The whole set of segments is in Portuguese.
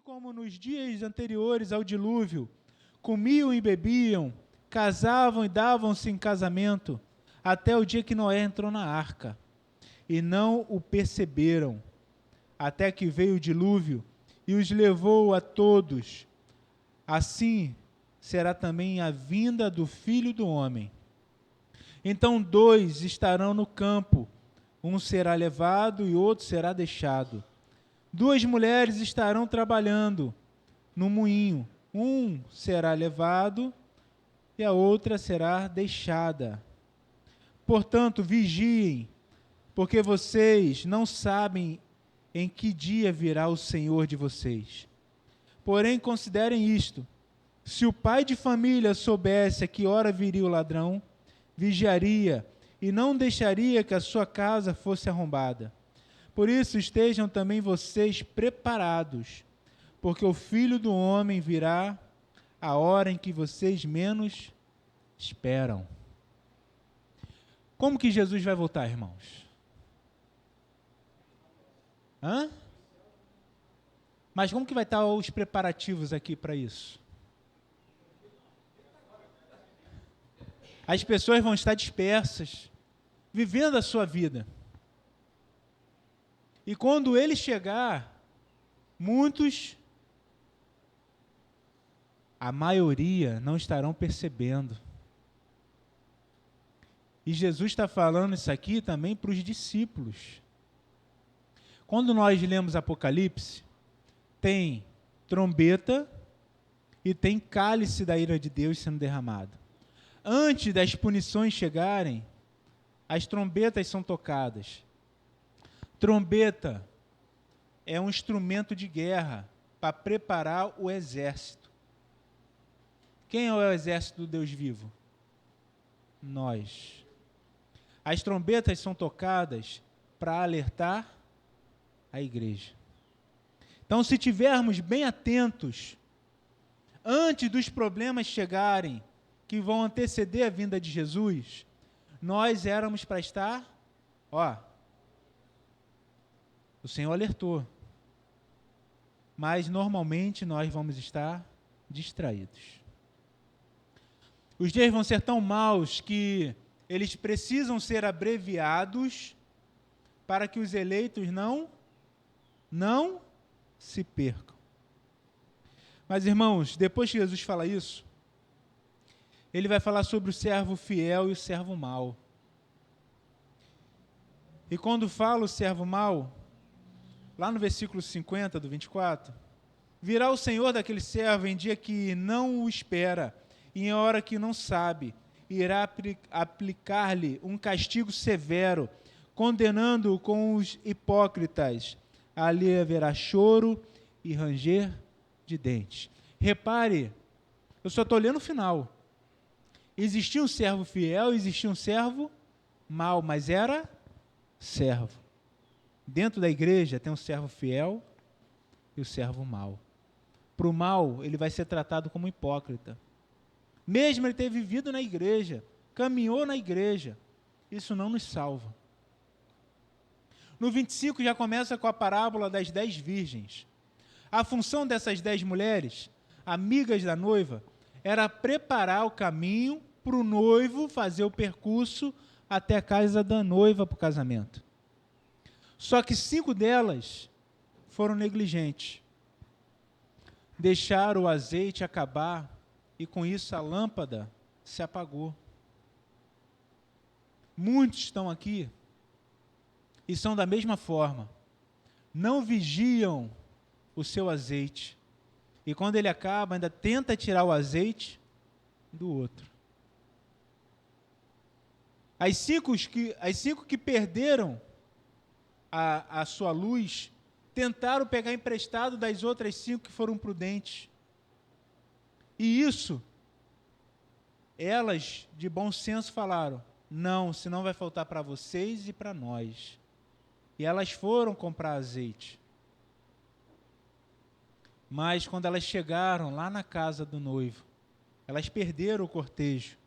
como nos dias anteriores ao dilúvio, comiam e bebiam, casavam e davam-se em casamento, até o dia que Noé entrou na arca, e não o perceberam, até que veio o dilúvio e os levou a todos. Assim será também a vinda do Filho do Homem. Então 2 estarão no campo, um será levado e outro será deixado. 2 mulheres estarão trabalhando no moinho, um será levado e a outra será deixada. Portanto, vigiem, porque vocês não sabem em que dia virá o Senhor de vocês. Porém, considerem isto: se o pai de família soubesse a que hora viria o ladrão, vigiaria e não deixaria que a sua casa fosse arrombada. Por isso, estejam também vocês preparados, porque o Filho do Homem virá a hora em que vocês menos esperam. Como que Jesus vai voltar, irmãos? Mas como que vai estar os preparativos aqui para isso? As pessoas vão estar dispersas, vivendo a sua vida. E quando ele chegar, muitos, a maioria, não estarão percebendo. E Jesus está falando isso aqui também para os discípulos. Quando nós lemos Apocalipse, tem trombeta e tem cálice da ira de Deus sendo derramado. Antes das punições chegarem, as trombetas são tocadas. Trombeta é um instrumento de guerra para preparar o exército. Quem é o exército do Deus vivo? Nós. As trombetas são tocadas para alertar a igreja. Então, se tivermos bem atentos, antes dos problemas chegarem, que vão anteceder a vinda de Jesus, nós éramos para estar, o Senhor alertou, mas normalmente nós vamos estar distraídos. Os dias vão ser tão maus que eles precisam ser abreviados para que os eleitos não se percam. Mas, irmãos, depois que Jesus fala isso, ele vai falar sobre o servo fiel e o servo mau. E quando fala o servo mau, lá no versículo 50 do 24, virá o Senhor daquele servo em dia que não o espera, e em hora que não sabe, irá aplicar-lhe um castigo severo, condenando-o com os hipócritas. Ali haverá choro e ranger de dentes. Repare, eu só estou lendo o final. Existia um servo fiel, existia um servo mau, mas era servo. Dentro da igreja tem um servo fiel e o servo mau. Para o mau, ele vai ser tratado como hipócrita. Mesmo ele ter vivido na igreja, caminhou na igreja, isso não nos salva. No 25 já começa com a parábola das 10 virgens. A função dessas 10 mulheres, amigas da noiva, era preparar o caminho para o noivo fazer o percurso até a casa da noiva para o casamento. Só que 5 delas foram negligentes. Deixaram o azeite acabar e com isso a lâmpada se apagou. Muitos estão aqui e são da mesma forma. Não vigiam o seu azeite. E quando ele acaba, ainda tenta tirar o azeite do outro. As cinco que perderam a sua luz, tentaram pegar emprestado das outras 5 que foram prudentes. E isso, elas, de bom senso, falaram: não, senão vai faltar para vocês e para nós. E elas foram comprar azeite. Mas quando elas chegaram lá na casa do noivo, elas perderam o cortejo.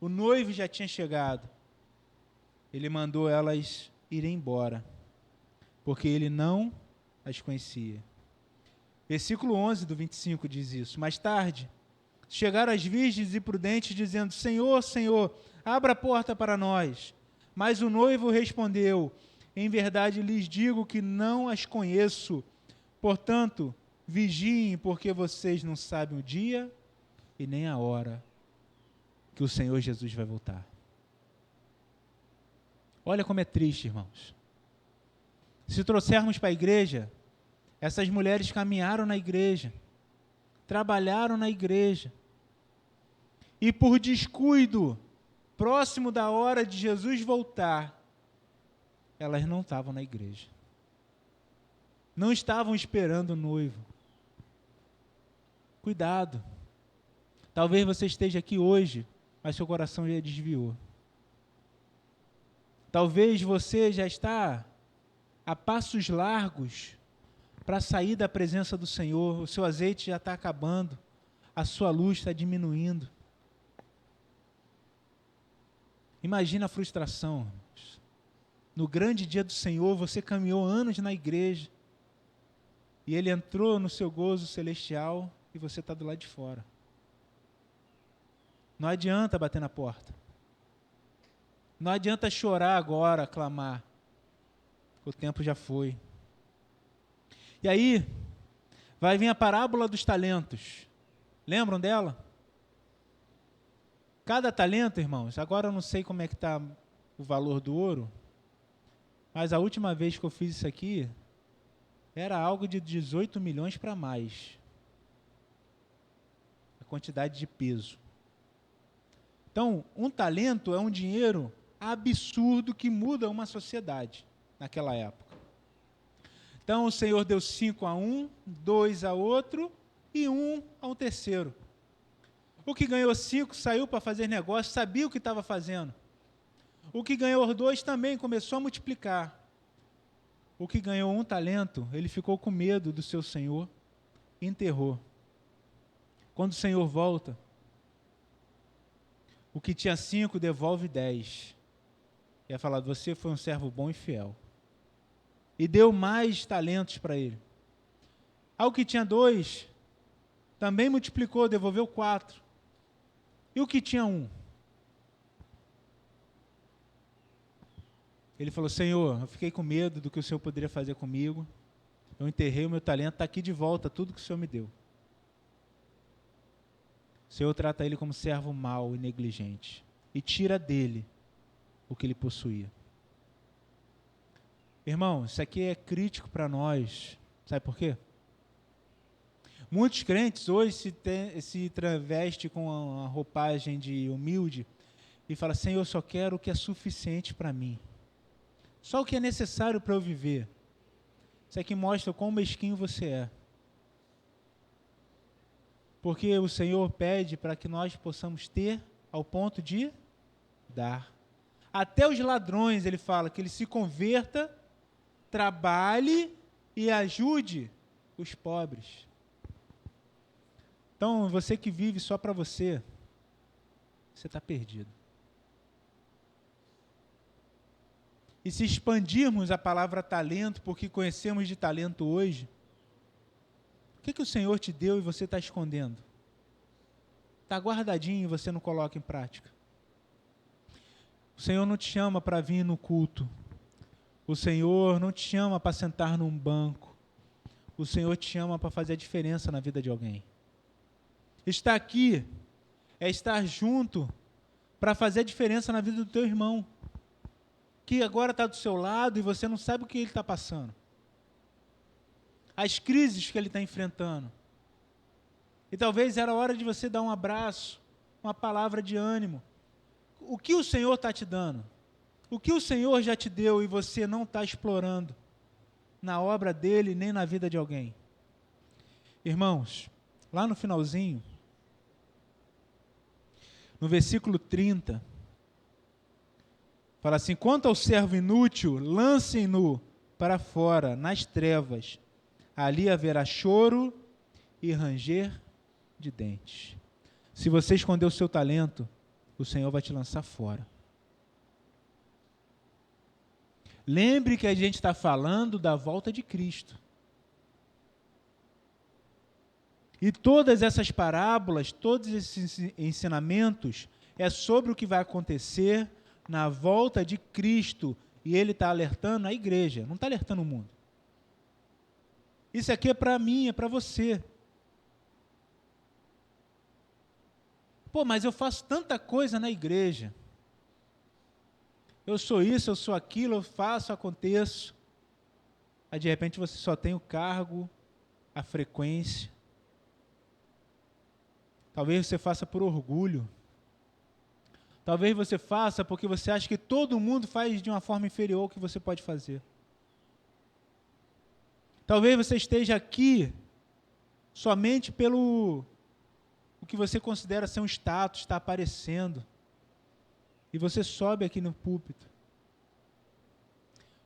O noivo já tinha chegado. Ele mandou elas irem embora, porque ele não as conhecia. Versículo 11 do 25 diz isso. Mais tarde, chegaram as virgens e prudentes, dizendo: Senhor, Senhor, abra a porta para nós. Mas o noivo respondeu: Em verdade lhes digo que não as conheço. Portanto, vigiem, porque vocês não sabem o dia e nem a hora que o Senhor Jesus vai voltar. Olha como é triste, irmãos. Se trouxermos para a igreja, essas mulheres caminharam na igreja, trabalharam na igreja, e por descuido, próximo da hora de Jesus voltar, elas não estavam na igreja. Não estavam esperando o noivo. Cuidado. Talvez você esteja aqui hoje, mas seu coração já desviou. Talvez você já está a passos largos para sair da presença do Senhor. O seu azeite já está acabando, a sua luz está diminuindo. Imagina a frustração, irmãos. No grande dia do Senhor, você caminhou anos na igreja, e Ele entrou no seu gozo celestial, e você está do lado de fora. Não adianta bater na porta. Não adianta chorar agora, clamar. O tempo já foi. E aí, vai vir a parábola dos talentos. Lembram dela? Cada talento, irmãos, agora eu não sei como é que está o valor do ouro, mas a última vez que eu fiz isso aqui, era algo de 18 milhões para mais. A quantidade de peso. Então, um talento é um dinheiro absurdo que muda uma sociedade naquela época. Então, o Senhor deu 5 a um, 2 a outro e 1 a um terceiro. O que ganhou 5 saiu para fazer negócio, sabia o que estava fazendo. O que ganhou 2 também começou a multiplicar. O que ganhou 1 talento, ele ficou com medo do seu senhor e enterrou. Quando o Senhor volta, o que tinha 5 devolve 10. E é falado: você foi um servo bom e fiel. E deu mais talentos para ele. Ao que tinha 2, também multiplicou, devolveu 4. E o que tinha 1? Ele falou: Senhor, eu fiquei com medo do que o Senhor poderia fazer comigo. Eu enterrei o meu talento, está aqui de volta tudo que o Senhor me deu. O Senhor trata ele como servo mau e negligente. E tira dele o que ele possuía. Irmão, isso aqui é crítico para nós. Sabe por quê? Muitos crentes hoje se travestem com a roupagem de humilde e falam: Senhor, eu só quero o que é suficiente para mim. Só o que é necessário para eu viver. Isso aqui mostra quão mesquinho você é. Porque o Senhor pede para que nós possamos ter ao ponto de dar. Até os ladrões, ele fala, que ele se converta, trabalhe e ajude os pobres. Então, você que vive só para você, você está perdido. E se expandirmos a palavra talento, porque conhecemos de talento hoje, o que o Senhor te deu e você está escondendo? Está guardadinho e você não coloca em prática. O Senhor não te chama para vir no culto. O Senhor não te chama para sentar num banco. O Senhor te chama para fazer a diferença na vida de alguém. Estar aqui é estar junto para fazer a diferença na vida do teu irmão, que agora está do seu lado e você não sabe o que ele está passando. As crises que ele está enfrentando. E talvez era hora de você dar um abraço, uma palavra de ânimo. O que o Senhor está te dando? O que o Senhor já te deu e você não está explorando na obra dele nem na vida de alguém? Irmãos, lá no finalzinho, no versículo 30, fala assim: quanto ao servo inútil, lancem-no para fora, nas trevas. Ali haverá choro e ranger de dentes. Se você esconder o seu talento, o Senhor vai te lançar fora. Lembre que a gente está falando da volta de Cristo. E todas essas parábolas, todos esses ensinamentos, é sobre o que vai acontecer na volta de Cristo. E ele está alertando a igreja, não está alertando o mundo. Isso aqui é para mim, é para você. Pô, mas eu faço tanta coisa na igreja. Eu sou isso, eu sou aquilo, eu faço, aconteço. Aí de repente você só tem o cargo, a frequência. Talvez você faça por orgulho. Talvez você faça porque você acha que todo mundo faz de uma forma inferior ao que você pode fazer. Talvez você esteja aqui somente pelo o que você considera ser um status, está aparecendo. E você sobe aqui no púlpito.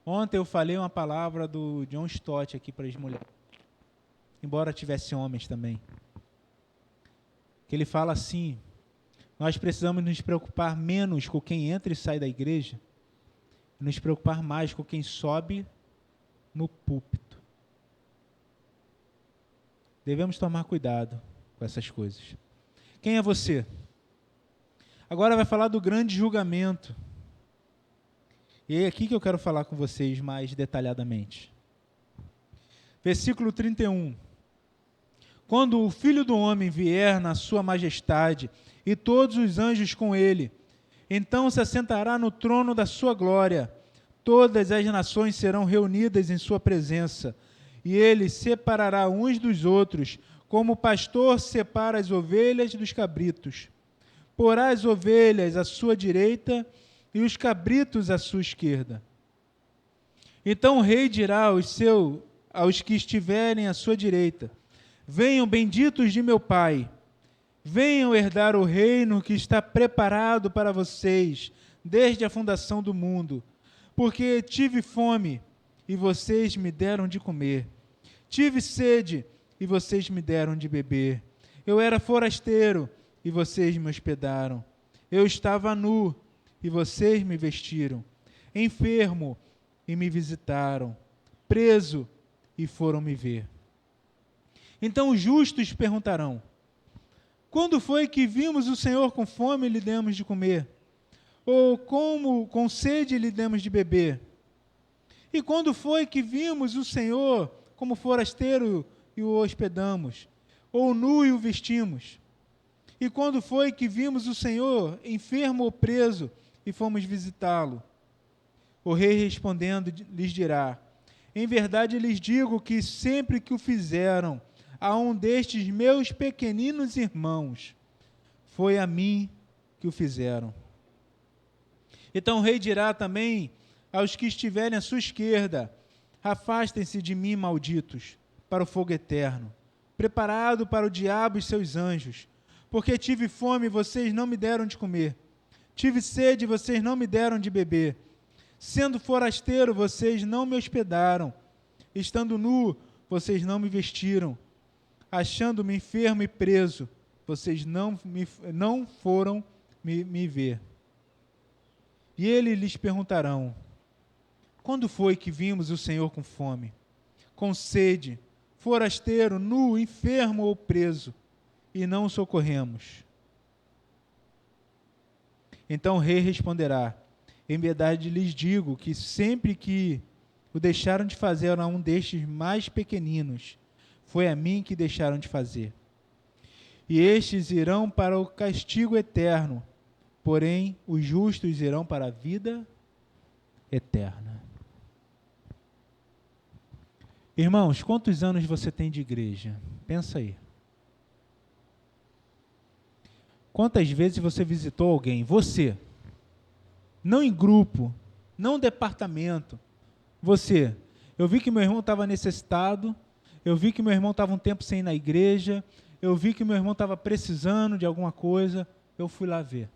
Ontem eu falei uma palavra do John Stott aqui para as mulheres. Embora tivesse homens também. Que ele fala assim: nós precisamos nos preocupar menos com quem entra e sai da igreja, e nos preocupar mais com quem sobe no púlpito. Devemos tomar cuidado com essas coisas. Quem é você? Agora vai falar do grande julgamento. E é aqui que eu quero falar com vocês mais detalhadamente. Versículo 31. Quando o Filho do Homem vier na sua majestade, e todos os anjos com ele, então se assentará no trono da sua glória. Todas as nações serão reunidas em sua presença, e ele separará uns dos outros, como o pastor separa as ovelhas dos cabritos. Porá as ovelhas à sua direita e os cabritos à sua esquerda. Então o rei dirá aos que estiverem à sua direita: venham, benditos de meu Pai, venham herdar o reino que está preparado para vocês desde a fundação do mundo. Porque tive fome e vocês me deram de comer. Tive sede e vocês me deram de beber. Eu era forasteiro e vocês me hospedaram. Eu estava nu e vocês me vestiram. Enfermo e me visitaram. Preso e foram me ver. Então os justos perguntarão: quando foi que vimos o Senhor com fome e lhe demos de comer? Ou como com sede lhe demos de beber? E quando foi que vimos o Senhor como forasteiro e o hospedamos? Ou nu e o vestimos? E quando foi que vimos o Senhor enfermo ou preso e fomos visitá-lo? O rei respondendo lhes dirá: em verdade lhes digo que sempre que o fizeram a um destes meus pequeninos irmãos, foi a mim que o fizeram. Então o rei dirá também aos que estiverem à sua esquerda: afastem-se de mim, malditos, para o fogo eterno, preparado para o diabo e seus anjos. Porque tive fome e vocês não me deram de comer. Tive sede e vocês não me deram de beber. Sendo forasteiro, vocês não me hospedaram. Estando nu, vocês não me vestiram. Achando-me enfermo e preso, vocês não foram me ver. E eles lhes perguntarão: quando foi que vimos o Senhor com fome, com sede, forasteiro, nu, enfermo ou preso, e não o socorremos? Então o rei responderá: em verdade lhes digo que sempre que o deixaram de fazer a um destes mais pequeninos, foi a mim que deixaram de fazer. E estes irão para o castigo eterno, porém os justos irão para a vida eterna. Irmãos, quantos anos você tem de igreja? Pensa aí. Quantas vezes você visitou alguém? Você. Não em grupo, não departamento. Você. Eu vi que meu irmão estava necessitado, eu vi que meu irmão estava um tempo sem ir na igreja, eu vi que meu irmão estava precisando de alguma coisa, eu fui lá ver.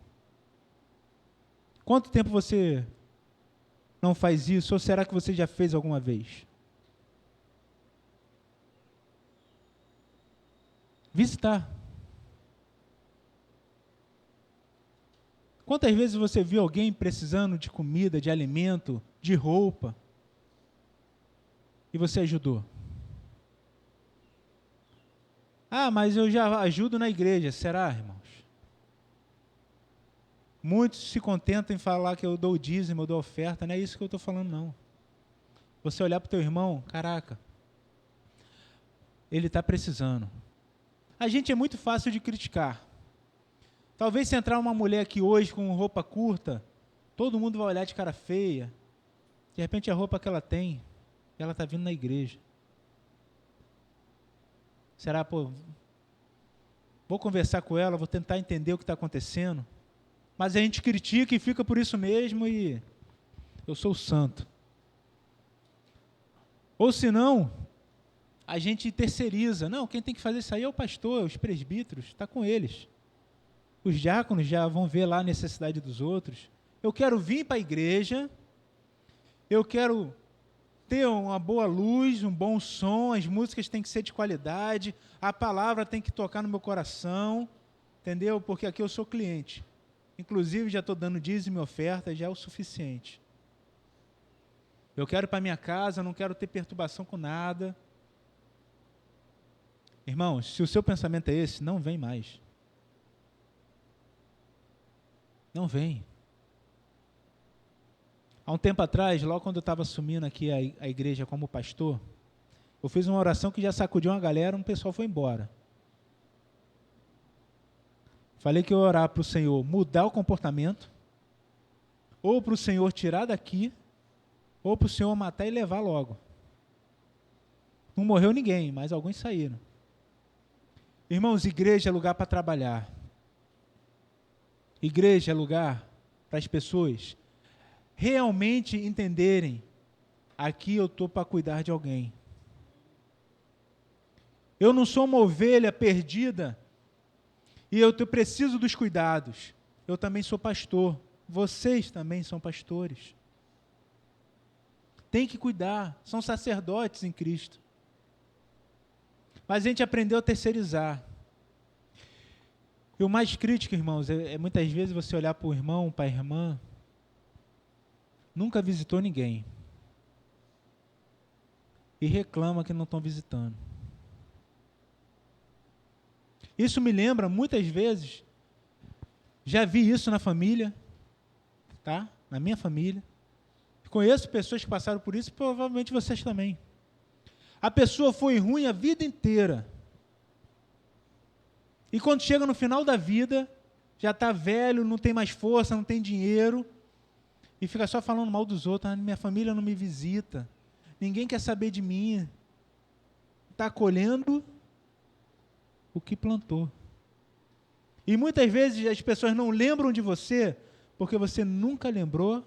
Quanto tempo você não faz isso? Ou será que você já fez alguma vez? Visitar. Quantas vezes você viu alguém precisando de comida, de alimento, de roupa, e você ajudou? Ah, mas eu já ajudo na igreja. Será, irmãos? Muitos se contentam em falar que eu dou o dízimo, eu dou oferta. Não é isso que eu estou falando, não. Você olhar para o teu irmão, caraca, ele está precisando. A gente é muito fácil de criticar. Talvez se entrar uma mulher aqui hoje com roupa curta, todo mundo vai olhar de cara feia. De repente a roupa que ela tem, ela está vindo na igreja. Será, pô, vou conversar com ela, vou tentar entender o que está acontecendo. Mas a gente critica e fica por isso mesmo e eu sou o santo. Ou senão, a gente terceiriza. Não, quem tem que fazer isso aí é o pastor, os presbíteros, está com eles. Os diáconos já vão ver lá a necessidade dos outros. Eu quero vir para a igreja, eu quero ter uma boa luz, um bom som, as músicas têm que ser de qualidade, a palavra tem que tocar no meu coração, entendeu? Porque aqui eu sou cliente. Inclusive, já estou dando dízimo e oferta, já é o suficiente. Eu quero ir para minha casa, não quero ter perturbação com nada. Irmãos, se o seu pensamento é esse, não vem mais. Não vem. Há um tempo atrás, logo quando eu estava assumindo aqui a igreja como pastor, eu fiz uma oração que já sacudiu uma galera, um pessoal foi embora. Falei que eu ia orar para o Senhor mudar o comportamento, ou para o Senhor tirar daqui, ou para o Senhor matar e levar logo. Não morreu ninguém, mas alguns saíram. Irmãos, igreja é lugar para trabalhar. Igreja é lugar para as pessoas realmente entenderem, aqui eu estou para cuidar de alguém. Eu não sou uma ovelha perdida e eu preciso dos cuidados. Eu também sou pastor. Vocês também são pastores. Tem que cuidar, são sacerdotes em Cristo. Mas a gente aprendeu a terceirizar. E o mais crítico, irmãos, é muitas vezes você olhar para o irmão, para a irmã, nunca visitou ninguém. E reclama que não estão visitando. Isso me lembra, muitas vezes, já vi isso na família, tá? Na minha família. Conheço pessoas que passaram por isso, provavelmente vocês também. A pessoa foi ruim a vida inteira. E quando chega no final da vida, já está velho, não tem mais força, não tem dinheiro, e fica só falando mal dos outros. Ah, minha família não me visita, ninguém quer saber de mim. Está colhendo o que plantou. E muitas vezes as pessoas não lembram de você, porque você nunca lembrou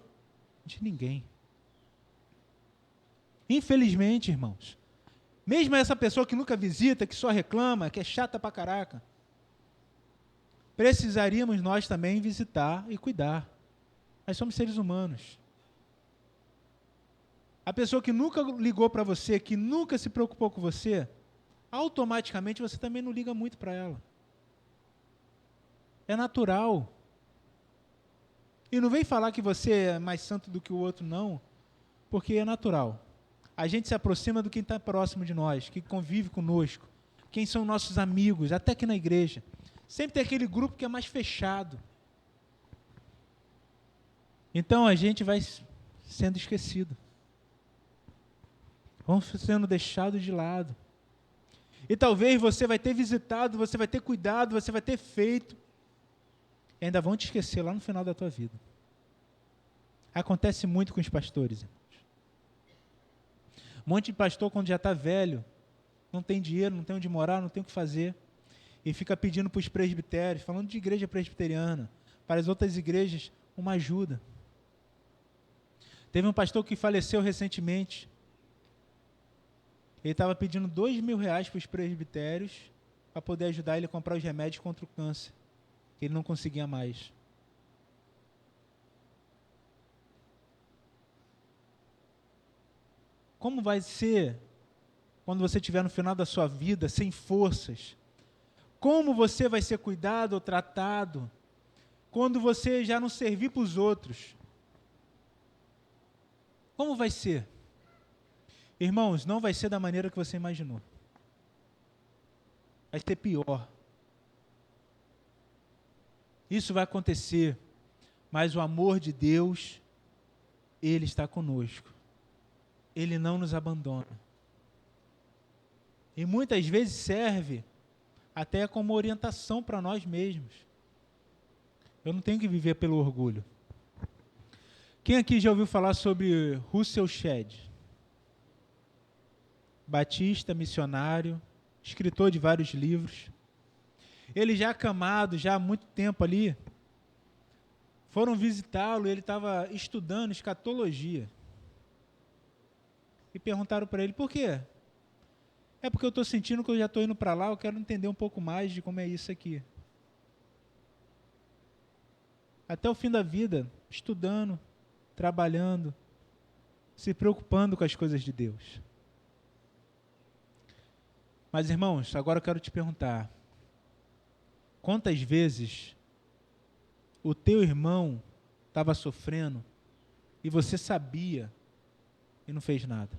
de ninguém. Infelizmente, irmãos, mesmo essa pessoa que nunca visita, que só reclama, que é chata pra caraca, precisaríamos nós também visitar e cuidar. Nós somos seres humanos. A pessoa que nunca ligou para você, que nunca se preocupou com você, automaticamente você também não liga muito para ela. É natural. E não vem falar que você é mais santo do que o outro, não, porque é natural. A gente se aproxima do quem está próximo de nós, que convive conosco, quem são nossos amigos, até aqui na igreja. Sempre tem aquele grupo que é mais fechado. Então a gente vai sendo esquecido. Vamos sendo deixados de lado. E talvez você vai ter visitado, você vai ter cuidado, você vai ter feito, e ainda vão te esquecer lá no final da tua vida. Acontece muito com os pastores, irmãos. Um monte de pastor, quando já está velho, não tem dinheiro, não tem onde morar, não tem o que fazer, e fica pedindo para os presbitérios, falando de igreja presbiteriana, para as outras igrejas, uma ajuda. Teve um pastor que faleceu recentemente. Ele estava pedindo R$2.000 para os presbitérios para poder ajudar ele a comprar os remédios contra o câncer, que ele não conseguia mais. Como vai ser quando você estiver no final da sua vida sem forças? Como você vai ser cuidado ou tratado quando você já não servir para os outros? Como vai ser? Irmãos, não vai ser da maneira que você imaginou. vai ser pior. Isso vai acontecer, mas o amor de Deus, Ele está conosco. Ele não nos abandona. E muitas vezes serve até como orientação para nós mesmos. Eu não tenho que viver pelo orgulho. Quem aqui já ouviu falar sobre Russell Shedd? Batista, missionário, escritor de vários livros. Ele já acamado, já há muito tempo ali, foram visitá-lo, ele estava estudando escatologia. E perguntaram para ele, por quê? É porque eu estou sentindo que eu já estou indo para lá, eu quero entender um pouco mais de como é isso aqui. Até o fim da vida, estudando, trabalhando, se preocupando com as coisas de Deus. Mas, irmãos, agora eu quero te perguntar, quantas vezes o teu irmão estava sofrendo e você sabia e não fez nada?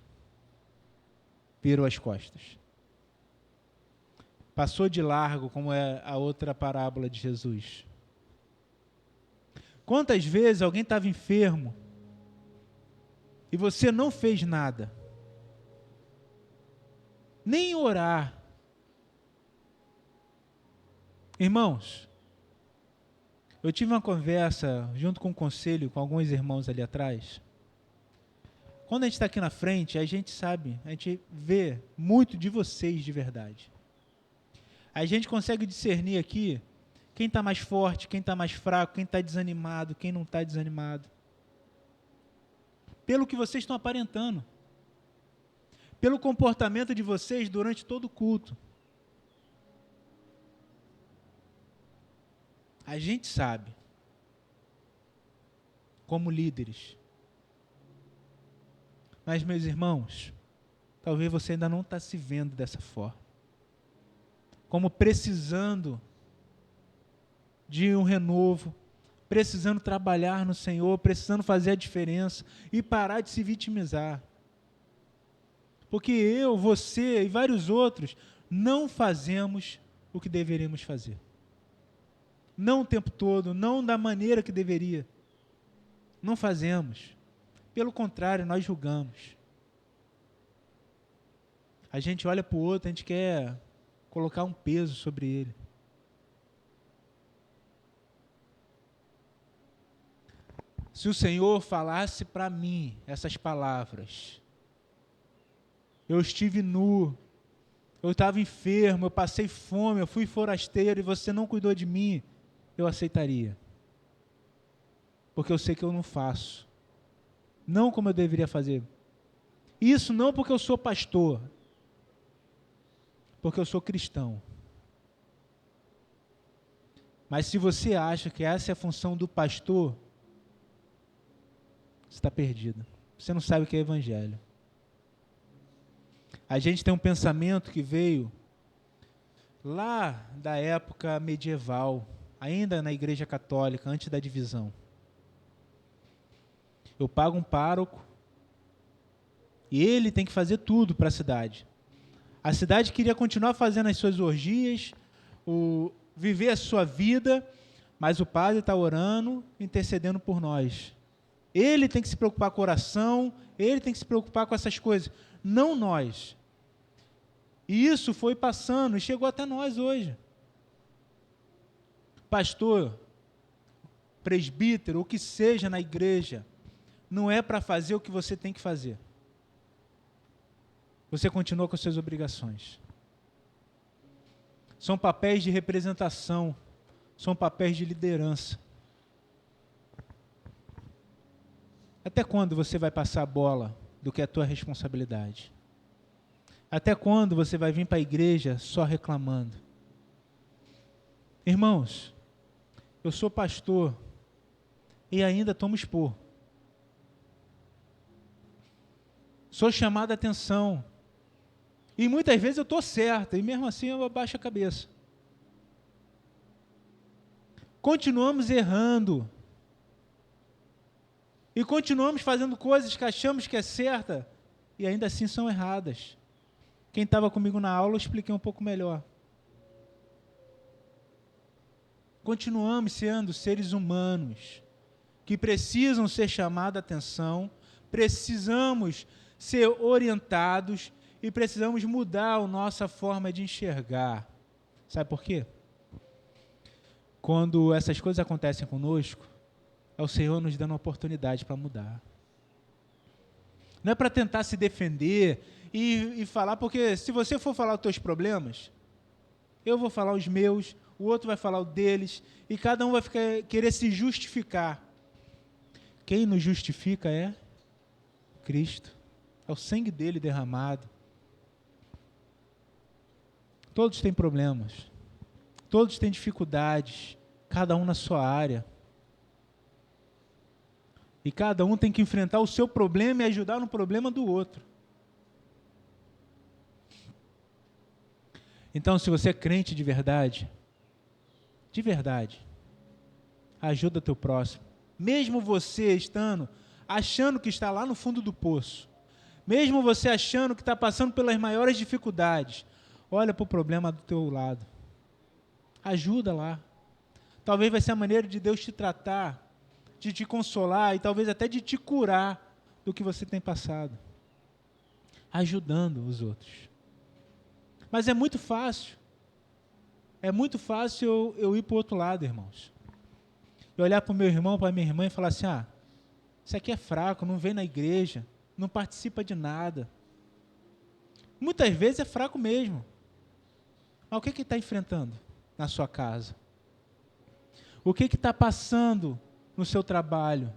Virou as costas. Passou de largo, como é a outra parábola de Jesus. Quantas vezes alguém estava enfermo e você não fez nada? Nem orar. Irmãos, eu tive uma conversa junto com o conselho, com alguns irmãos ali atrás. Quando a gente está aqui na frente, a gente sabe, a gente vê muito de vocês de verdade. A gente consegue discernir aqui quem está mais forte, quem está mais fraco, quem está desanimado, quem não está desanimado. Pelo que vocês estão aparentando. Pelo comportamento de vocês durante todo o culto. A gente sabe, como líderes. Mas, meus irmãos, talvez você ainda não está se vendo dessa forma. Como precisando de um renovo, precisando trabalhar no Senhor, precisando fazer a diferença e parar de se vitimizar. Porque eu, você e vários outros não fazemos o que deveríamos fazer. Não o tempo todo, não da maneira que deveria. Não fazemos. Pelo contrário, nós julgamos. A gente olha para o outro, a gente quer colocar um peso sobre ele. Se o Senhor falasse para mim essas palavras, eu estive nu, eu estava enfermo, eu passei fome, eu fui forasteiro e você não cuidou de mim, eu aceitaria. Porque eu sei que eu não faço. Não como eu deveria fazer. Isso não porque eu sou pastor, porque eu sou cristão. Mas se você acha que essa é a função do pastor, você está perdido. Você não sabe o que é evangelho. A gente tem um pensamento que veio lá da época medieval, ainda na Igreja Católica, antes da divisão. Eu pago um pároco e ele tem que fazer tudo para a cidade. A cidade queria continuar fazendo as suas orgias, viver a sua vida, mas o padre está orando, intercedendo por nós. Ele tem que se preocupar com a oração, ele tem que se preocupar com essas coisas, não nós. E isso foi passando e chegou até nós hoje. Pastor, presbítero, o que seja na igreja, não é para fazer o que você tem que fazer. Você continua com as suas obrigações. São papéis de representação, são papéis de liderança. Até quando você vai passar a bola do que é a tua responsabilidade? Até quando você vai vir para a igreja só reclamando? Irmãos, eu sou pastor e ainda tomo expor. Sou chamado a atenção. E muitas vezes eu estou certo, e mesmo assim eu abaixo a cabeça. Continuamos errando. E continuamos fazendo coisas que achamos que é certa, e ainda assim são erradas. Quem estava comigo na aula, eu expliquei um pouco melhor. continuamos sendo seres humanos que precisam ser chamados a atenção, precisamos ser orientados e precisamos mudar a nossa forma de enxergar. Sabe por quê? Quando essas coisas acontecem conosco, é o Senhor nos dando uma oportunidade para mudar. Não é para tentar se defender e falar, porque se você for falar os teus problemas, eu vou falar os meus, o outro vai falar o deles, e cada um vai querer se justificar. Quem nos justifica é Cristo. É o sangue dele derramado. Todos têm problemas. Todos têm dificuldades. Cada um na sua área. E cada um tem que enfrentar o seu problema e ajudar no problema do outro. Então, se você é crente de verdade, ajuda teu próximo. Mesmo você achando que está lá no fundo do poço, mesmo você achando que está passando pelas maiores dificuldades, olha para o problema do teu lado. Ajuda lá. Talvez vai ser a maneira de Deus te tratar, de te consolar e talvez até de te curar do que você tem passado. Ajudando os outros. Mas é muito fácil. É muito fácil eu ir para o outro lado, irmãos. E olhar para o meu irmão, para a minha irmã e falar assim, isso aqui é fraco, não vem na igreja, não participa de nada. Muitas vezes é fraco mesmo. Mas o que está enfrentando na sua casa? O que está passando no seu trabalho?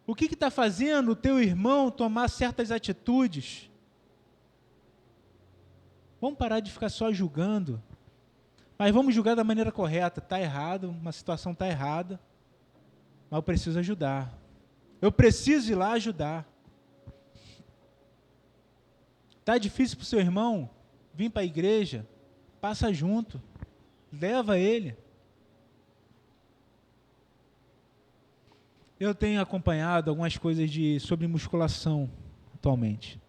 O que está fazendo o teu irmão tomar certas atitudes? Vamos parar de ficar só julgando. Mas vamos julgar da maneira correta. Está errado, uma situação está errada. Mas eu preciso ajudar. Eu preciso ir lá ajudar. Está difícil para o seu irmão vir para a igreja? Passa junto. Leva ele. Eu tenho acompanhado algumas coisas sobre musculação atualmente.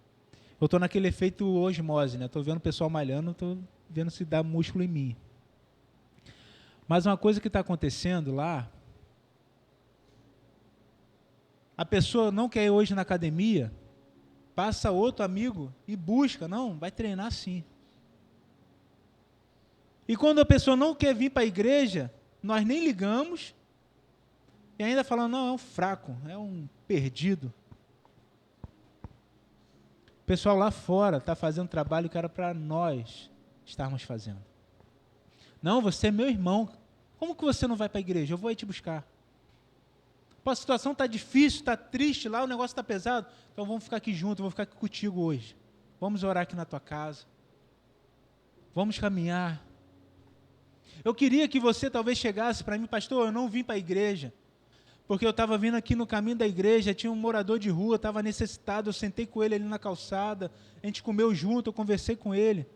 Eu estou naquele efeito osmose, né? Estou vendo o pessoal malhando, estou vendo se dá músculo em mim. Mas uma coisa que está acontecendo lá, a pessoa não quer ir hoje na academia, passa outro amigo e busca, não, vai treinar sim. E quando a pessoa não quer vir para a igreja, nós nem ligamos, e ainda falando, não, é um fraco, é um perdido. O pessoal lá fora está fazendo trabalho que era para nós estarmos fazendo. Não, você é meu irmão. Como que você não vai para a igreja? Eu vou aí te buscar. Pô, a situação está difícil, está triste lá, o negócio está pesado. Então vamos ficar aqui junto, eu vou ficar aqui contigo hoje. Vamos orar aqui na tua casa. Vamos caminhar. Eu queria que você talvez chegasse para mim, pastor, eu não vim para a igreja. Porque eu estava vindo aqui no caminho da igreja, tinha um morador de rua, estava necessitado, eu sentei com ele ali na calçada, a gente comeu junto, eu conversei com ele.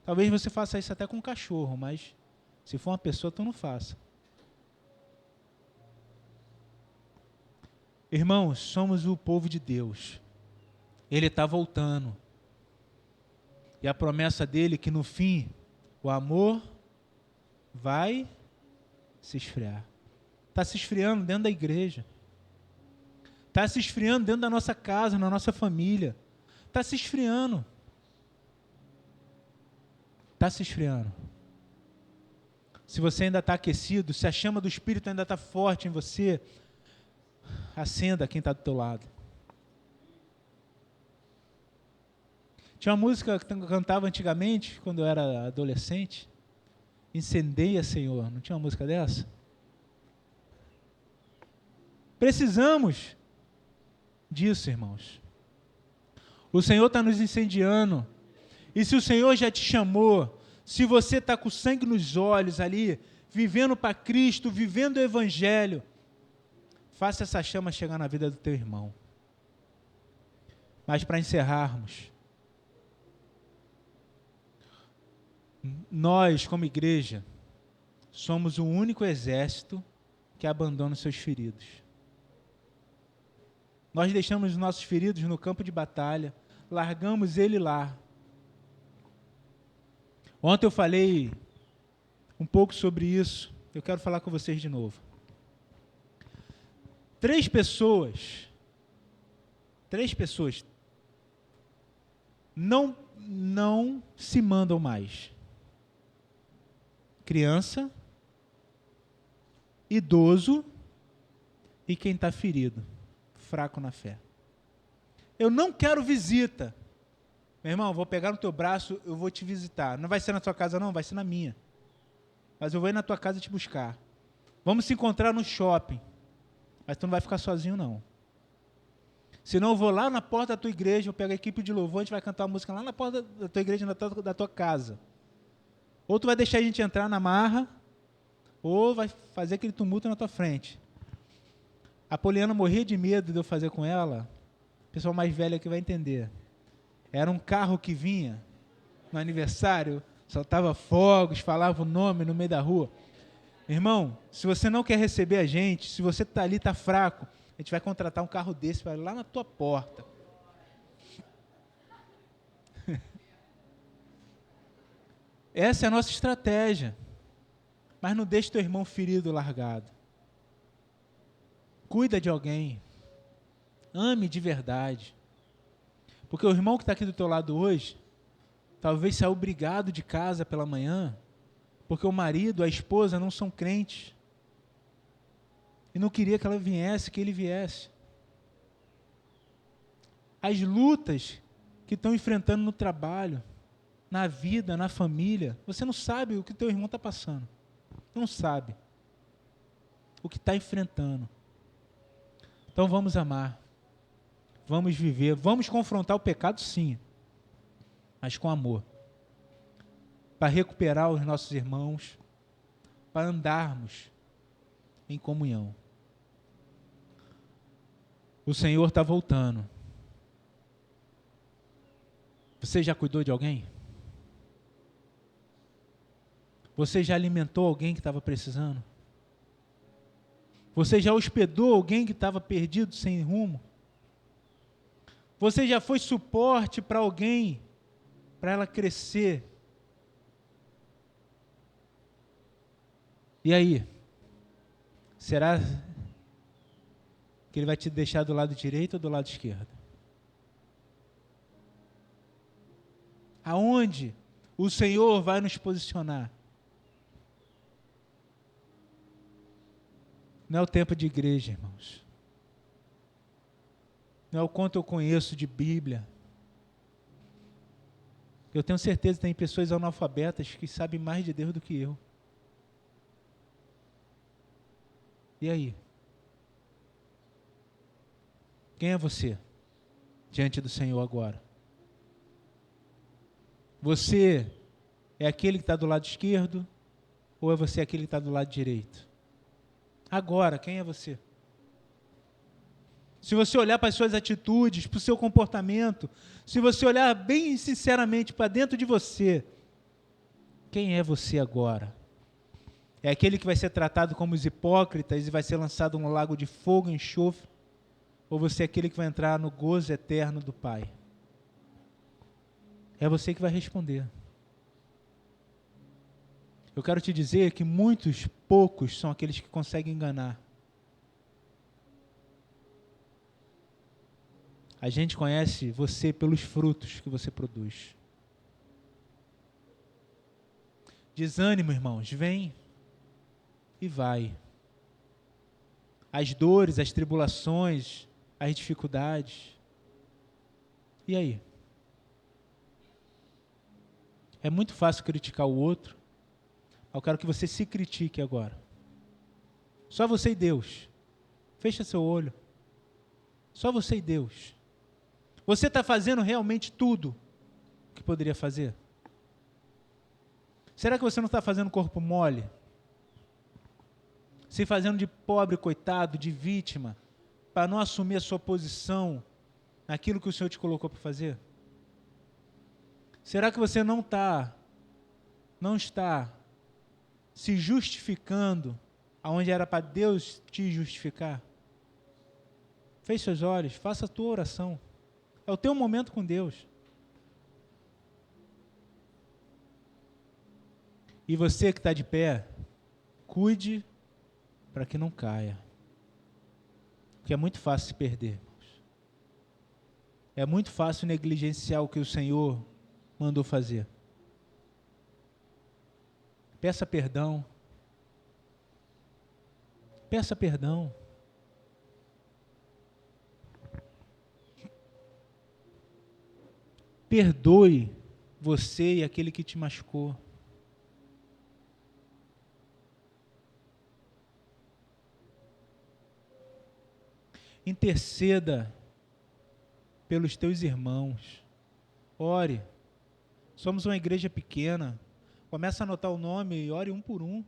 Talvez você faça isso até com um cachorro, mas se for uma pessoa, tu não faça. Irmãos, somos o povo de Deus. Ele está voltando. E a promessa dele é que no fim, o amor vai se esfriar. Está se esfriando dentro da igreja. Está se esfriando dentro da nossa casa, na nossa família. Está se esfriando. Está se esfriando. Se você ainda está aquecido, se a chama do Espírito ainda está forte em você, acenda quem está do teu lado. Tinha uma música que eu cantava antigamente, quando eu era adolescente. Incendeia, Senhor. Não tinha uma música dessa? Precisamos disso, irmãos. O Senhor está nos incendiando. E se o Senhor já te chamou, se você está com sangue nos olhos ali, vivendo para Cristo, vivendo o Evangelho, faça essa chama chegar na vida do teu irmão. Mas para encerrarmos, nós, como igreja, somos o único exército que abandona os seus feridos. Nós deixamos os nossos feridos no campo de batalha, largamos ele lá. Ontem eu falei um pouco sobre isso, eu quero falar com vocês de novo. 3 pessoas não se mandam mais. Criança, idoso e quem está ferido, fraco na fé. Eu não quero visita. Meu irmão, vou pegar no teu braço, eu vou te visitar. Não vai ser na tua casa não, vai ser na minha. Mas eu vou ir na tua casa te buscar. Vamos se encontrar no shopping. Mas tu não vai ficar sozinho não. Senão eu vou lá na porta da tua igreja, eu pego a equipe de louvor, a gente vai cantar uma música lá na porta da tua igreja, da tua casa. Ou tu vai deixar a gente entrar na marra, ou vai fazer aquele tumulto na tua frente. A Poliana morria de medo de eu fazer com ela. O pessoal mais velho aqui vai entender. Era um carro que vinha no aniversário, soltava fogos, falava o nome no meio da rua. Irmão, se você não quer receber a gente, se você está ali, está fraco, a gente vai contratar um carro desse para ir lá na tua porta. Essa é a nossa estratégia. Mas não deixe teu irmão ferido largado. Cuida de alguém. Ame de verdade. Porque o irmão que está aqui do teu lado hoje, talvez saiu brigado de casa pela manhã, porque o marido, a esposa não são crentes. E não queria que ela viesse, que ele viesse. As lutas que estão enfrentando no trabalho, na vida, na família, você não sabe o que teu irmão está passando. Não sabe o que está enfrentando. Então vamos amar, vamos viver, vamos confrontar o pecado sim, mas com amor, para recuperar os nossos irmãos, para andarmos em comunhão. O Senhor está voltando. Você já cuidou de alguém? Você já alimentou alguém que estava precisando? Você já hospedou alguém que estava perdido, sem rumo? Você já foi suporte para alguém, para ela crescer? E aí? Será que ele vai te deixar do lado direito ou do lado esquerdo? Aonde o Senhor vai nos posicionar? Não é o tempo de igreja, irmãos. Não é o quanto eu conheço de Bíblia. Eu tenho certeza que tem pessoas analfabetas que sabem mais de Deus do que eu. E aí? Quem é você diante do Senhor agora? Você é aquele que está do lado esquerdo ou é você aquele que está do lado direito? Agora, quem é você? Se você olhar para as suas atitudes, para o seu comportamento, se você olhar bem sinceramente para dentro de você, quem é você agora? É aquele que vai ser tratado como os hipócritas e vai ser lançado num lago de fogo e enxofre? Ou você é aquele que vai entrar no gozo eterno do Pai? É você que vai responder. Eu quero te dizer que poucos são aqueles que conseguem enganar. A gente conhece você pelos frutos que você produz. Desânimo, irmãos, vem e vai. As dores, as tribulações, as dificuldades. E aí? É muito fácil criticar o outro. Eu quero que você se critique agora. Só você e Deus. Fecha seu olho. Só você e Deus. Você está fazendo realmente tudo que poderia fazer? Será que você não está fazendo corpo mole? Se fazendo de pobre, coitado, de vítima, para não assumir a sua posição naquilo que o Senhor te colocou para fazer? Será que você não está se justificando aonde era para Deus te justificar? Feche seus olhos, faça a tua oração. É o teu momento com Deus. E você que está de pé, cuide para que não caia. Porque é muito fácil se perder, irmãos. É muito fácil negligenciar o que o Senhor mandou fazer. Peça perdão. Peça perdão. Perdoe você e aquele que te machucou. Interceda pelos teus irmãos. Ore. Somos uma igreja pequena. Começa a anotar o nome e ore um por um.